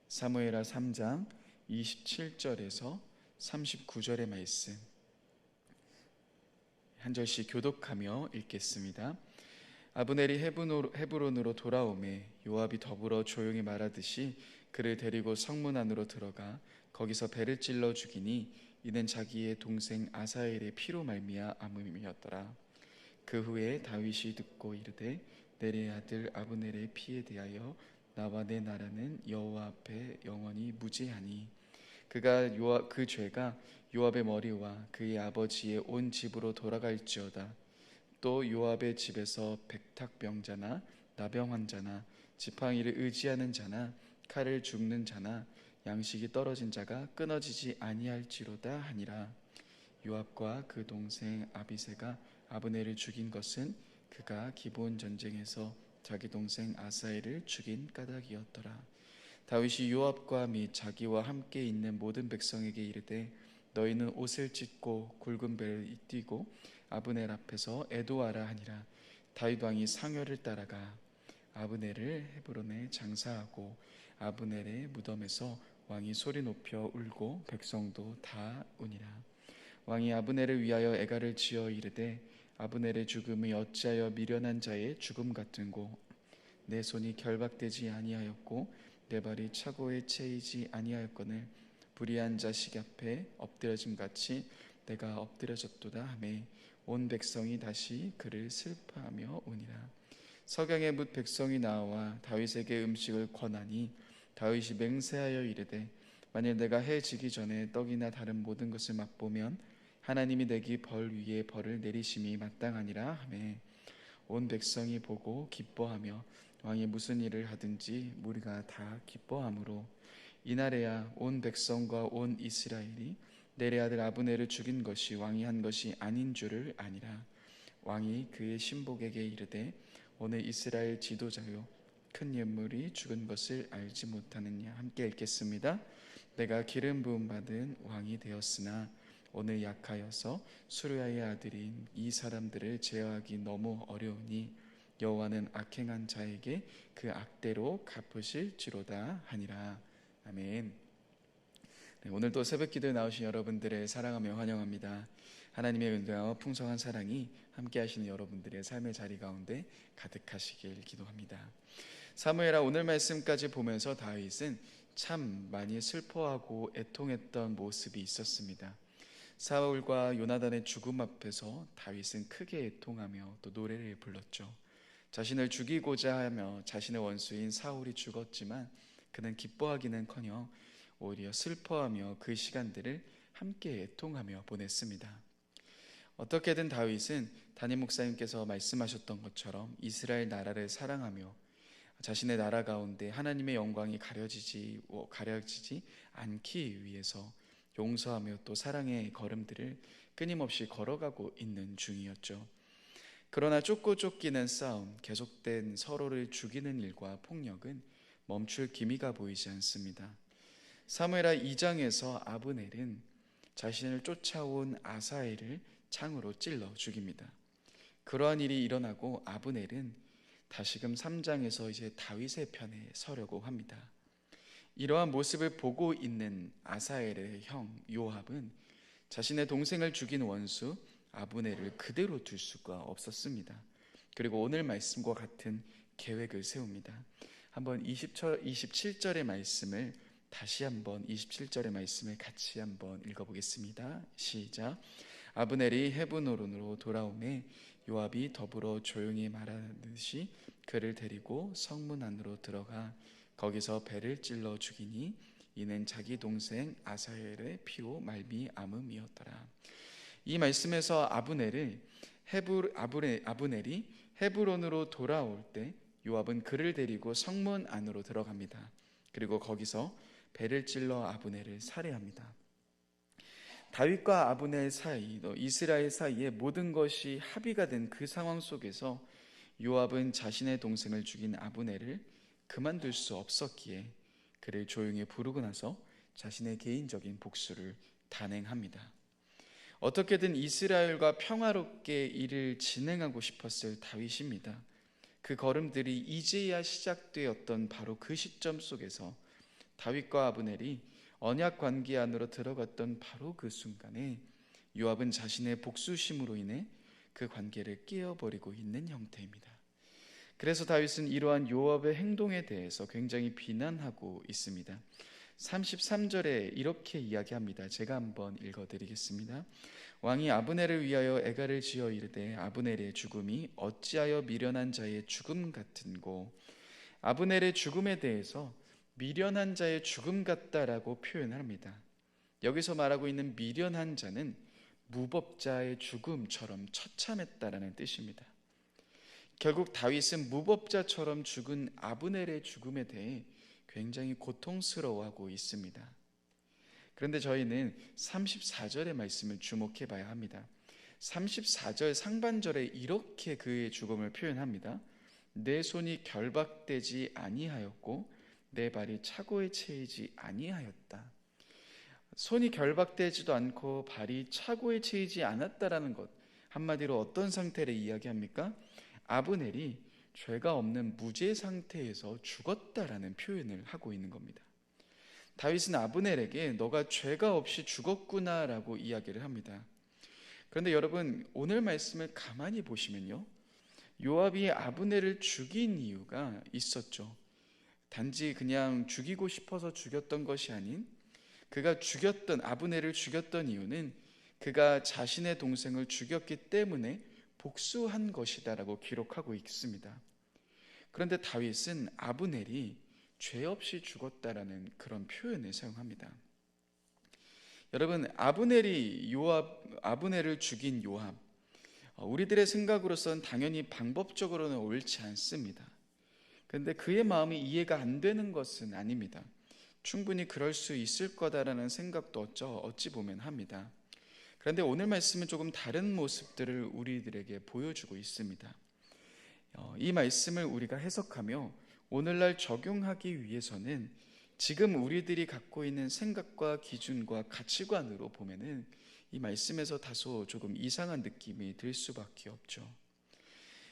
사무엘하 3장 27절에서 39절의 말씀 한 절씩 교독하며 읽겠습니다. 아브넬이 헤브론으로 돌아오매 요압이 더불어 조용히 말하듯이 그를 데리고 성문 안으로 들어가 거기서 배를 찔러 죽이니 이는 자기의 동생 아사엘의 피로 말미암음이었더라. 그 후에 다윗이 듣고 이르되 내레의 아들 아브넬의 피에 대하여 나와 내 나라는 여호와 앞에 영원히 무죄하니 그 죄가 요압의 머리와 그의 아버지의 온 집으로 돌아갈지어다. 또 요압의 집에서 백탁병자나 나병 환자나 지팡이를 의지하는 자나 칼을 죽는 자나 양식이 떨어진 자가 끊어지지 아니할지로다 하니라. 요압과 그 동생 아비새가 아브넬을 죽인 것은 그가 기브온 전쟁에서 자기 동생 아사엘을 죽인 까닭이었더라. 다윗이 요압과 및 자기와 함께 있는 모든 백성에게 이르되 너희는 옷을 찢고 굵은 배를 띠고 아브넬 앞에서 애도하라 하니라. 다윗 왕이 상여를 따라가 아브넬을 헤브론에 장사하고 아브넬의 무덤에서 왕이 소리 높여 울고 백성도 다 우니라. 왕이 아브넬을 위하여 애가를 지어 이르되 아브넬의 죽음이 어찌하여 미련한 자의 죽음 같은고 내 손이 결박되지 아니하였고 내 발이 차고에 채이지 아니하였거늘 불의한 자식 앞에 엎드려짐 같이 내가 엎드려졌도다 하매 온 백성이 다시 그를 슬퍼하며 우니라. 석양에 뭇 백성이 나와 다윗에게 음식을 권하니 다윗이 맹세하여 이르되 만일 내가 해 지기 전에 떡이나 다른 모든 것을 맛보면 하나님이 내게 벌 위에 벌을 내리심이 마땅하니라 하매 온 백성이 보고 기뻐하며 왕이 무슨 일을 하든지 무리가 다 기뻐하므로 이날에야 온 백성과 온 이스라엘이 내레 아들 아브넬을 죽인 것이 왕이 한 것이 아닌 줄을 아니라. 왕이 그의 신복에게 이르되 오늘 이스라엘 지도자요 큰 인물이 죽은 것을 알지 못하느냐. 함께 읽겠습니다. 내가 기름 부음 받은 왕이 되었으나 오늘 약하여서 수르야의 아들인 이 사람들을 제어하기 너무 어려우니 여호와는 악행한 자에게 그 악대로 갚으실지로다 하니라. 아멘. 네, 오늘도 새벽기도에 나오신 여러분들을 사랑하며 환영합니다. 하나님의 은혜와 풍성한 사랑이 함께 하시는 여러분들의 삶의 자리 가운데 가득하시길 기도합니다. 사무엘하 오늘 말씀까지 보면서 다윗은 참 많이 슬퍼하고 애통했던 모습이 있었습니다. 사울과 요나단의 죽음 앞에서 다윗은 크게 애통하며 또 노래를 불렀죠. 자신을 죽이고자 하며 자신의 원수인 사울이 죽었지만 그는 기뻐하기는커녕 오히려 슬퍼하며 그 시간들을 함께 애통하며 보냈습니다. 어떻게든 다윗은 담임 목사님께서 말씀하셨던 것처럼 이스라엘 나라를 사랑하며 자신의 나라 가운데 하나님의 영광이 가려지지 않기 위해서 용서하며 또 사랑의 걸음들을 끊임없이 걸어가고 있는 중이었죠. 그러나 쫓고 쫓기는 싸움, 계속된 서로를 죽이는 일과 폭력은 멈출 기미가 보이지 않습니다. 사무엘하 2장에서 아브넬은 자신을 쫓아온 아사엘을 창으로 찔러 죽입니다. 그러한 일이 일어나고 아브넬은 다시금 3장에서 이제 다윗의 편에 서려고 합니다. 이러한 모습을 보고 있는 아사엘의 형 요압은 자신의 동생을 죽인 원수 아브넬을 그대로 둘 수가 없었습니다. 그리고 오늘 말씀과 같은 계획을 세웁니다. 한번 27절의 말씀을 다시 한번 27절의 말씀을 같이 한번 읽어보겠습니다. 시작. 아브넬이 헤브론으로 돌아오매 요압이 더불어 조용히 말하듯이 그를 데리고 성문 안으로 들어가 거기서 배를 찔러 죽이니 이는 자기 동생 아사엘의 피로 말미암음이었더라. 이 말씀에서 아브넬이 헤브론으로 돌아올 때 요압은 그를 데리고 성문 안으로 들어갑니다. 그리고 거기서 배를 찔러 아브넬을 살해합니다. 다윗과 아브넬 사이, 이스라엘 사이에 모든 것이 합의가 된 그 상황 속에서 요압은 자신의 동생을 죽인 아브넬을 그만둘 수 없었기에 그를 조용히 부르고 나서 자신의 개인적인 복수를 단행합니다. 어떻게든 이스라엘과 평화롭게 일을 진행하고 싶었을 다윗입니다. 그 걸음들이 이제야 시작되었던 바로 그 시점 속에서 다윗과 아브넬이 언약 관계 안으로 들어갔던 바로 그 순간에 요압은 자신의 복수심으로 인해 그 관계를 깨어버리고 있는 형태입니다. 그래서 다윗은 이러한 요압의 행동에 대해서 굉장히 비난하고 있습니다. 33절에 이렇게 이야기합니다. 제가 한번 읽어드리겠습니다. 왕이 아브넬을 위하여 애가를 지어 이르되 아브넬의 죽음이 어찌하여 미련한 자의 죽음 같은고. 아브넬의 죽음에 대해서 미련한 자의 죽음 같다라고 표현합니다. 여기서 말하고 있는 미련한 자는 무법자의 죽음처럼 처참했다라는 뜻입니다. 결국 다윗은 무법자처럼 죽은 아브넬의 죽음에 대해 굉장히 고통스러워하고 있습니다. 그런데 저희는 34절의 말씀을 주목해 봐야 합니다. 34절 상반절에 이렇게 그의 죽음을 표현합니다. 내 손이 결박되지 아니하였고 내 발이 차고에 채이지 아니하였다. 손이 결박되지도 않고 발이 차고에 채이지 않았다라는 것, 한마디로 어떤 상태를 이야기합니까? 아브넬이 죄가 없는 무죄 상태에서 죽었다라는 표현을 하고 있는 겁니다. 다윗은 아브넬에게 너가 죄가 없이 죽었구나라고 이야기를 합니다. 그런데 여러분, 오늘 말씀을 가만히 보시면요, 요압이 아브넬을 죽인 이유가 있었죠. 단지 그냥 죽이고 싶어서 죽였던 것이 아닌, 그가 아브넬을 죽였던 이유는 그가 자신의 동생을 죽였기 때문에 복수한 것이다라고 기록하고 있습니다. 그런데 다윗은 아브넬이 죄 없이 죽었다라는 그런 표현을 사용합니다. 여러분, 아브넬을 죽인 요압, 우리들의 생각으로선 당연히 방법적으로는 옳지 않습니다. 그런데 그의 마음이 이해가 안 되는 것은 아닙니다. 충분히 그럴 수 있을 거다라는 생각도 어찌 보면 합니다. 그런데 오늘 말씀은 조금 다른 모습들을 우리들에게 보여주고 있습니다. 이 말씀을 우리가 해석하며 오늘날 적용하기 위해서는 지금 우리들이 갖고 있는 생각과 기준과 가치관으로 보면은 이 말씀에서 다소 조금 이상한 느낌이 들 수밖에 없죠.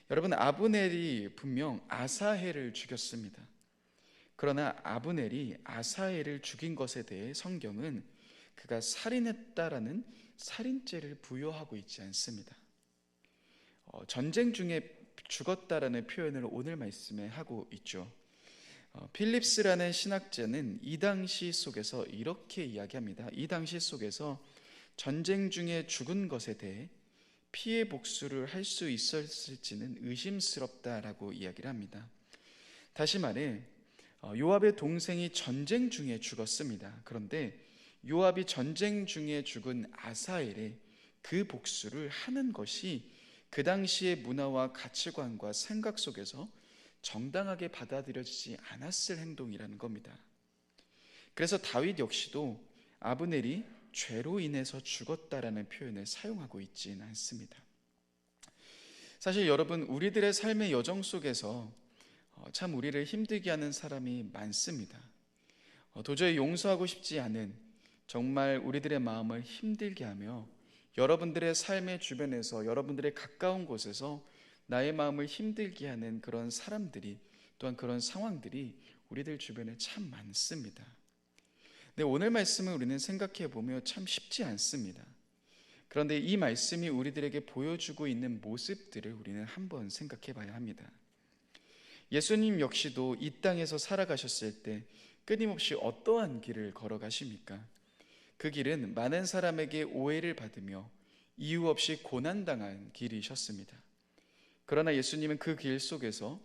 여러분, 아브넬이 분명 아사헬을 죽였습니다. 그러나 아브넬이 아사헬을 죽인 것에 대해 성경은 그가 살인했다라는 살인죄를 부여하고 있지 않습니다. 전쟁 중에 죽었다라는 표현을 오늘 말씀에 하고 있죠. 필립스라는 신학자는 이 당시 속에서 이렇게 이야기합니다. 이 당시 속에서 전쟁 중에 죽은 것에 대해 피해 복수를 할 수 있었을지는 의심스럽다라고 이야기를 합니다. 다시 말해 요압의 동생이 전쟁 중에 죽었습니다. 그런데 요압이 전쟁 중에 죽은 아사엘의 그 복수를 하는 것이 그 당시의 문화와 가치관과 생각 속에서 정당하게 받아들여지지 않았을 행동이라는 겁니다. 그래서 다윗 역시도 아브넬이 죄로 인해서 죽었다라는 표현을 사용하고 있지는 않습니다. 사실 여러분, 우리들의 삶의 여정 속에서 참 우리를 힘들게 하는 사람이 많습니다. 도저히 용서하고 싶지 않은, 정말 우리들의 마음을 힘들게 하며 여러분들의 삶의 주변에서, 여러분들의 가까운 곳에서 나의 마음을 힘들게 하는 그런 사람들이, 또한 그런 상황들이 우리들 주변에 참 많습니다. 근데 오늘 말씀을 우리는 생각해 보면 참 쉽지 않습니다. 그런데 이 말씀이 우리들에게 보여주고 있는 모습들을 우리는 한번 생각해 봐야 합니다. 예수님 역시도 이 땅에서 살아가셨을 때 끊임없이 어떠한 길을 걸어가십니까? 그 길은 많은 사람에게 오해를 받으며 이유 없이 고난당한 길이셨습니다. 그러나 예수님은 그 길 속에서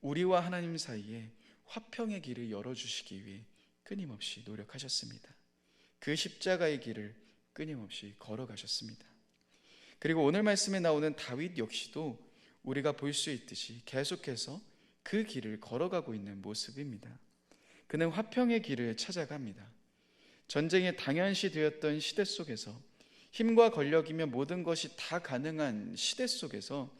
우리와 하나님 사이에 화평의 길을 열어주시기 위해 끊임없이 노력하셨습니다. 그 십자가의 길을 끊임없이 걸어가셨습니다. 그리고 오늘 말씀에 나오는 다윗 역시도 우리가 볼 수 있듯이 계속해서 그 길을 걸어가고 있는 모습입니다. 그는 화평의 길을 찾아갑니다. 전쟁에 당연시 되었던 시대 속에서, 힘과 권력이며 모든 것이 다 가능한 시대 속에서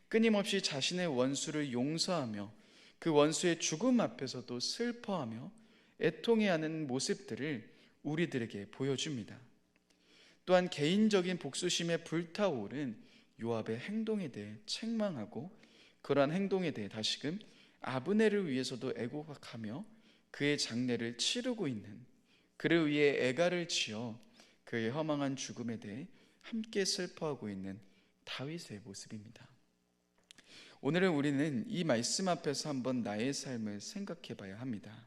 끊임없이 자신의 원수를 용서하며 그 원수의 죽음 앞에서도 슬퍼하며 애통해하는 모습들을 우리들에게 보여줍니다. 또한 개인적인 복수심에 불타오른 요압의 행동에 대해 책망하고 그러한 행동에 대해 다시금 아브넬을 위해서도 애곡하며 그의 장례를 치르고 있는, 그를 위해 애가를 지어 그의 허망한 죽음에 대해 함께 슬퍼하고 있는 다윗의 모습입니다. 오늘은 우리는 이 말씀 앞에서 한번 나의 삶을 생각해 봐야 합니다.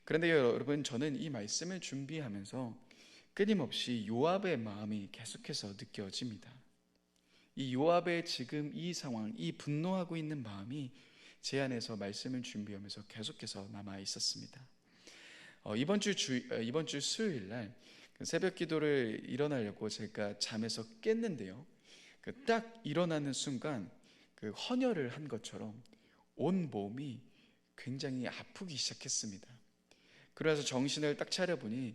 그런데 여러분, 저는 이 말씀을 준비하면서 끊임없이 요압의 마음이 계속해서 느껴집니다. 이 요압의 지금 이 상황, 이 분노하고 있는 마음이 제 안에서 말씀을 준비하면서 계속해서 남아 있었습니다. 이번 주 수요일 날 새벽 기도를 일어나려고 제가 잠에서 깼는데요. 딱 일어나는 순간 헌혈을 한 것처럼 온 몸이 굉장히 아프기 시작했습니다. 그래서 정신을 딱 차려보니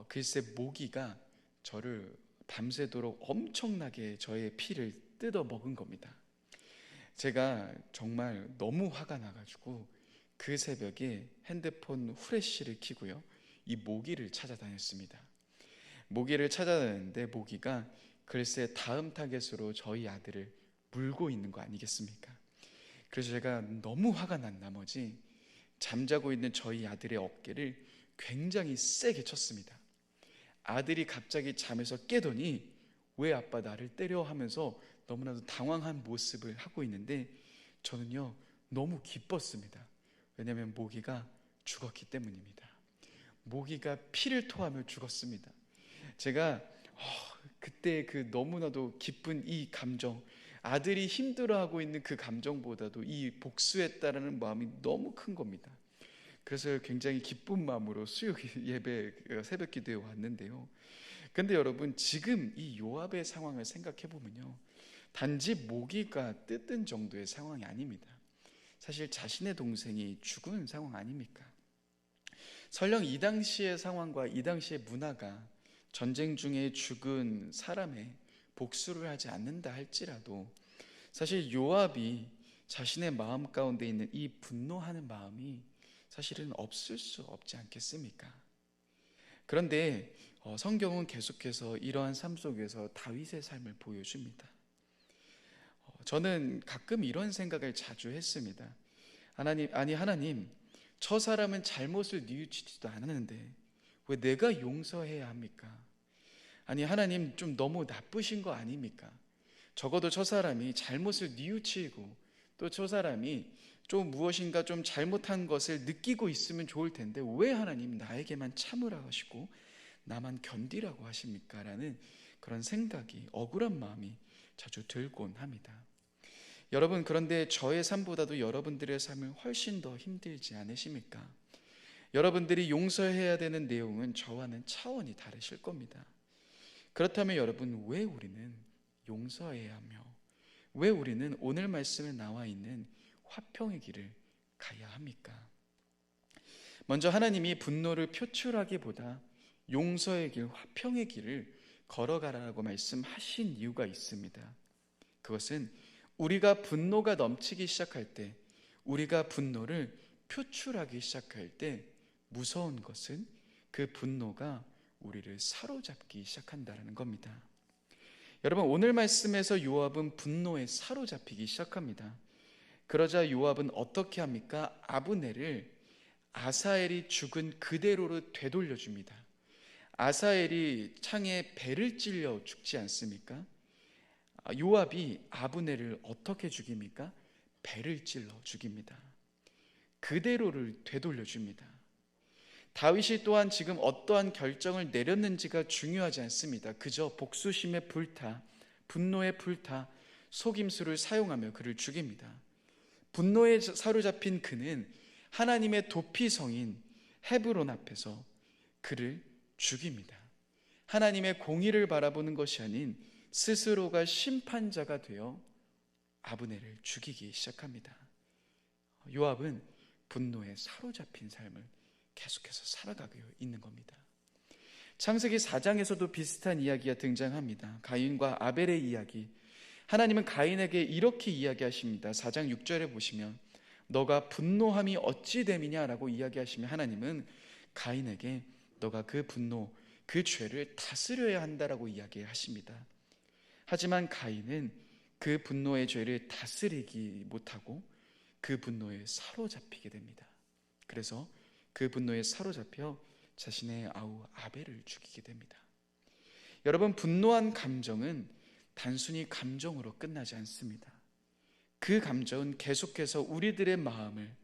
글쎄 모기가 저를 밤새도록 엄청나게 저의 피를 뜯어 먹은 겁니다. 제가 정말 너무 화가 나가지고 그 새벽에 핸드폰 후레쉬를 켜고요, 이 모기를 찾아다녔습니다. 모기를 찾아다녔는데 모기가 글쎄 다음 타겟으로 저희 아들을 물고 있는 거 아니겠습니까? 그래서 제가 너무 화가 난 나머지 잠자고 있는 저희 아들의 어깨를 굉장히 세게 쳤습니다. 아들이 갑자기 잠에서 깨더니 왜 아빠 나를 때려 하면서 너무나도 당황한 모습을 하고 있는데 저는요 너무 기뻤습니다. 왜냐하면 모기가 죽었기 때문입니다. 모기가 피를 토하며 죽었습니다. 제가 그때 그 너무나도 기쁜 이 감정, 아들이 힘들어하고 있는 그 감정보다도 이 복수했다라는 마음이 너무 큰 겁니다. 그래서 굉장히 기쁜 마음으로 수요 예배 새벽 기도에 왔는데요. 근데 여러분, 지금 이 요압의 상황을 생각해 보면요, 단지 모기가 뜯은 정도의 상황이 아닙니다. 사실 자신의 동생이 죽은 상황 아닙니까? 설령 이 당시의 상황과 이 당시의 문화가 전쟁 중에 죽은 사람의 복수를 하지 않는다 할지라도 사실 요압이 자신의 마음 가운데 있는 이 분노하는 마음이 사실은 없을 수 없지 않겠습니까? 그런데 성경은 계속해서 이러한 삶 속에서 다윗의 삶을 보여줍니다. 저는 가끔 이런 생각을 자주 했습니다. 하나님, 저 사람은 잘못을 뉘우치지도 않았는데 왜 내가 용서해야 합니까? 아니 하나님, 좀 너무 나쁘신 거 아닙니까? 적어도 저 사람이 잘못을 뉘우치고 또 저 사람이 좀 무엇인가 좀 잘못한 것을 느끼고 있으면 좋을 텐데 왜 하나님 나에게만 참으라 하시고 나만 견디라고 하십니까? 라는 그런 생각이, 억울한 마음이 자주 들곤 합니다. 여러분, 그런데 저의 삶보다도 여러분들의 삶은 훨씬 더 힘들지 않으십니까? 여러분들이 용서해야 되는 내용은 저와는 차원이 다르실 겁니다. 그렇다면 여러분, 왜 우리는 용서해야 하며 왜 우리는 오늘 말씀에 나와 있는 화평의 길을 가야 합니까? 먼저 하나님이 분노를 표출하기보다 용서의 길, 화평의 길을 걸어가라고 말씀하신 이유가 있습니다. 그것은 우리가 분노가 넘치기 시작할 때, 우리가 분노를 표출하기 시작할 때 무서운 것은 그 분노가 우리를 사로잡기 시작한다는 겁니다. 여러분, 오늘 말씀에서 요압은 분노에 사로잡히기 시작합니다. 그러자 요압은 어떻게 합니까? 아브넬을 아사엘이 죽은 그대로로 되돌려줍니다. 아사엘이 창에 배를 찔려 죽지 않습니까? 요압이 아브넬을 어떻게 죽입니까? 배를 찔러 죽입니다. 그대로를 되돌려줍니다. 다윗이 또한 지금 어떠한 결정을 내렸는지가 중요하지 않습니다. 그저 복수심에 불타, 분노에 불타 속임수를 사용하며 그를 죽입니다. 분노에 사로잡힌 그는 하나님의 도피성인 헤브론 앞에서 그를 죽입니다. 하나님의 공의를 바라보는 것이 아닌 스스로가 심판자가 되어 아브넬을 죽이기 시작합니다. 요압은 분노에 사로잡힌 삶을 계속해서 살아가고 있는 겁니다. 창세기 4장에서도 비슷한 이야기가 등장합니다. 가인과 아벨의 이야기. 하나님은 가인에게 이렇게 이야기하십니다. 4장 6절에 보시면 너가 분노함이 어찌 됨이냐라고 이야기하시며 하나님은 가인에게 너가 그 분노, 그 죄를 다스려야 한다라고 이야기하십니다. 하지만 가인은 그 분노의 죄를 다스리지 못하고 그 분노에 사로잡히게 됩니다. 그래서 그 분노에 사로잡혀 자신의 아우 아벨을 죽이게 됩니다. 여러분, 분노한 감정은 단순히 감정으로 끝나지 않습니다. 그 감정은 계속해서 우리들의 마음을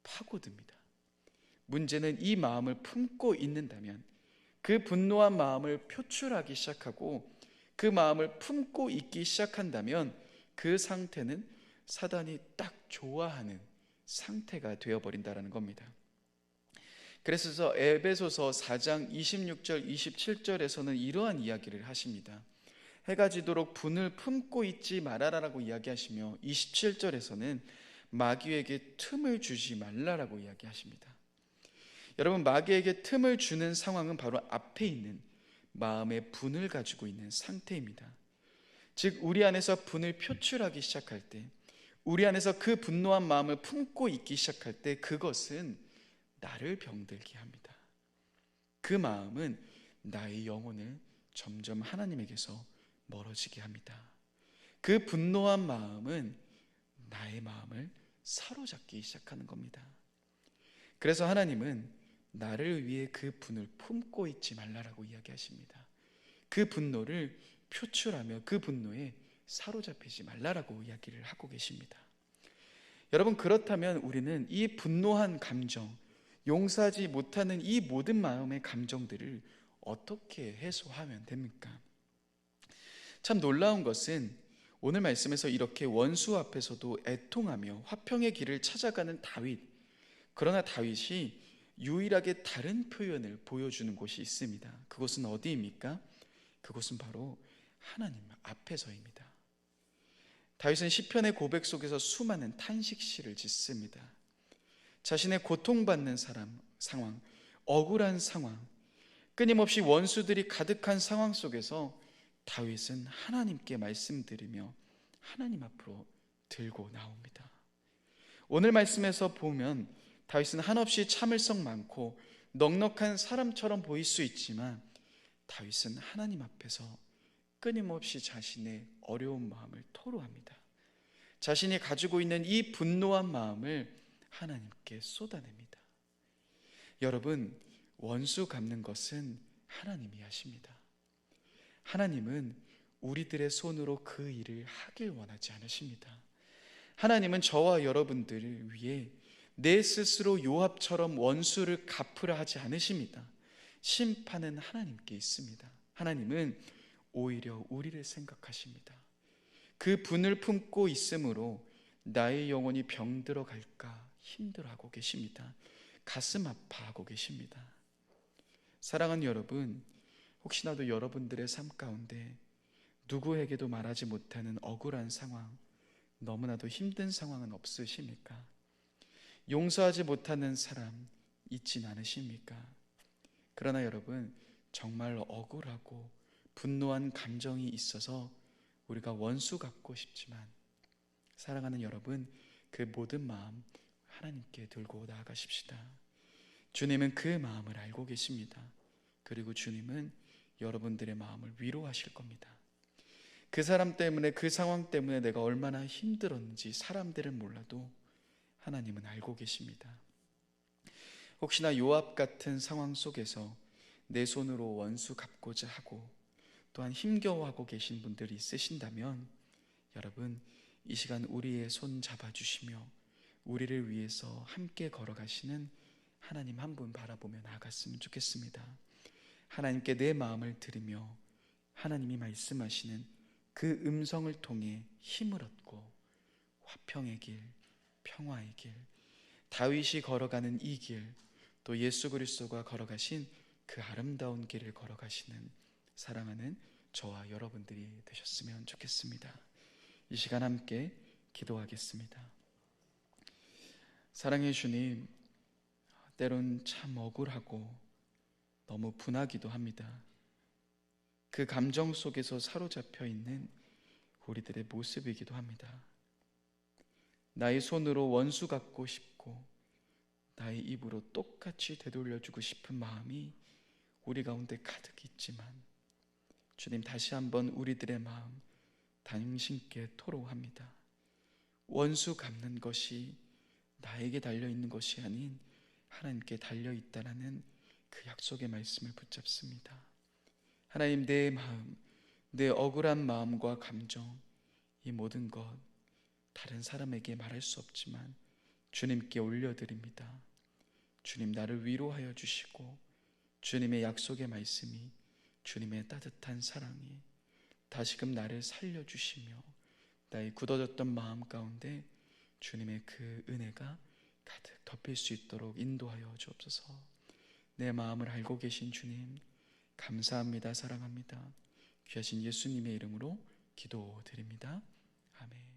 파고듭니다. 문제는 이 마음을 품고 있는다면, 그 분노한 마음을 표출하기 시작하고 그 마음을 품고 있기 시작한다면 그 상태는 사단이 딱 좋아하는 상태가 되어버린다는 겁니다. 그래서 에베소서 4장 26절 27절에서는 이러한 이야기를 하십니다. 해가 지도록 분을 품고 있지 말아라라고 이야기하시며 27절에서는 마귀에게 틈을 주지 말라라고 이야기하십니다. 여러분, 마귀에게 틈을 주는 상황은 바로 앞에 있는 마음의 분을 가지고 있는 상태입니다. 즉, 우리 안에서 분을 표출하기 시작할 때, 우리 안에서 그 분노한 마음을 품고 있기 시작할 때 그것은 나를 병들게 합니다. 그 마음은 나의 영혼을 점점 하나님에게서 멀어지게 합니다. 그 분노한 마음은 나의 마음을 사로잡기 시작하는 겁니다. 그래서 하나님은 나를 위해 그 분을 품고 있지 말라라고 이야기하십니다. 그 분노를 표출하며 그 분노에 사로잡히지 말라라고 이야기를 하고 계십니다. 여러분, 그렇다면 우리는 이 분노한 감정, 용서하지 못하는 이 모든 마음의 감정들을 어떻게 해소하면 됩니까? 참 놀라운 것은 오늘 말씀에서 이렇게 원수 앞에서도 애통하며 화평의 길을 찾아가는 다윗, 그러나 다윗이 유일하게 다른 표현을 보여주는 곳이 있습니다. 그곳은 어디입니까? 그곳은 바로 하나님 앞에서입니다. 다윗은 시편의 고백 속에서 수많은 탄식시를 짓습니다. 자신의 고통받는 상황, 억울한 상황, 끊임없이 원수들이 가득한 상황 속에서 다윗은 하나님께 말씀드리며 하나님 앞으로 들고 나옵니다. 오늘 말씀에서 보면 다윗은 한없이 참을성 많고 넉넉한 사람처럼 보일 수 있지만 다윗은 하나님 앞에서 끊임없이 자신의 어려운 마음을 토로합니다. 자신이 가지고 있는 이 분노한 마음을 하나님께 쏟아냅니다. 여러분, 원수 갚는 것은 하나님이 하십니다. 하나님은 우리들의 손으로 그 일을 하길 원하지 않으십니다. 하나님은 저와 여러분들을 위해 내 스스로 요압처럼 원수를 갚으라 하지 않으십니다. 심판은 하나님께 있습니다. 하나님은 오히려 우리를 생각하십니다. 그 분을 품고 있으므로 나의 영혼이 병들어 갈까 힘들어하고 계십니다. 가슴 아파하고 계십니다. 사랑하는 여러분, 혹시나도 여러분들의 삶 가운데 누구에게도 말하지 못하는 억울한 상황, 너무나도 힘든 상황은 없으십니까? 용서하지 못하는 사람 있진 않으십니까? 그러나 여러분, 정말 억울하고 분노한 감정이 있어서 우리가 원수 갚고 싶지만, 사랑하는 여러분, 그 모든 마음 하나님께 들고 나아가십시다. 주님은 그 마음을 알고 계십니다. 그리고 주님은 여러분들의 마음을 위로하실 겁니다. 그 사람 때문에, 그 상황 때문에 내가 얼마나 힘들었는지 사람들은 몰라도 하나님은 알고 계십니다. 혹시나 요압 같은 상황 속에서 내 손으로 원수 갚고자 하고 또한 힘겨워하고 계신 분들이 있으신다면, 여러분, 이 시간 우리의 손 잡아주시며 우리를 위해서 함께 걸어가시는 하나님 한 분 바라보며 나아갔으면 좋겠습니다. 하나님께 내 마음을 드리며 하나님이 말씀하시는 그 음성을 통해 힘을 얻고 화평의 길, 평화의 길, 다윗이 걸어가는 이 길, 또 예수 그리스도가 걸어가신 그 아름다운 길을 걸어가시는 사랑하는 저와 여러분들이 되셨으면 좋겠습니다. 이 시간 함께 기도하겠습니다. 사랑해 주님, 때론 참 억울하고 너무 분하기도 합니다. 그 감정 속에서 사로잡혀 있는 우리들의 모습이기도 합니다. 나의 손으로 원수 갚고 싶고 나의 입으로 똑같이 되돌려주고 싶은 마음이 우리 가운데 가득 있지만, 주님, 다시 한번 우리들의 마음 당신께 토로합니다. 원수 갚는 것이 나에게 달려있는 것이 아닌 하나님께 달려있다라는 그 약속의 말씀을 붙잡습니다. 하나님, 내 마음, 내 억울한 마음과 감정, 이 모든 것 다른 사람에게 말할 수 없지만 주님께 올려드립니다. 주님, 나를 위로하여 주시고 주님의 약속의 말씀이, 주님의 따뜻한 사랑이 다시금 나를 살려주시며 나의 굳어졌던 마음 가운데 주님의 그 은혜가 가득 덮일 수 있도록 인도하여 주옵소서. 내 마음을 알고 계신 주님, 감사합니다. 사랑합니다. 귀하신 예수님의 이름으로 기도드립니다. 아멘.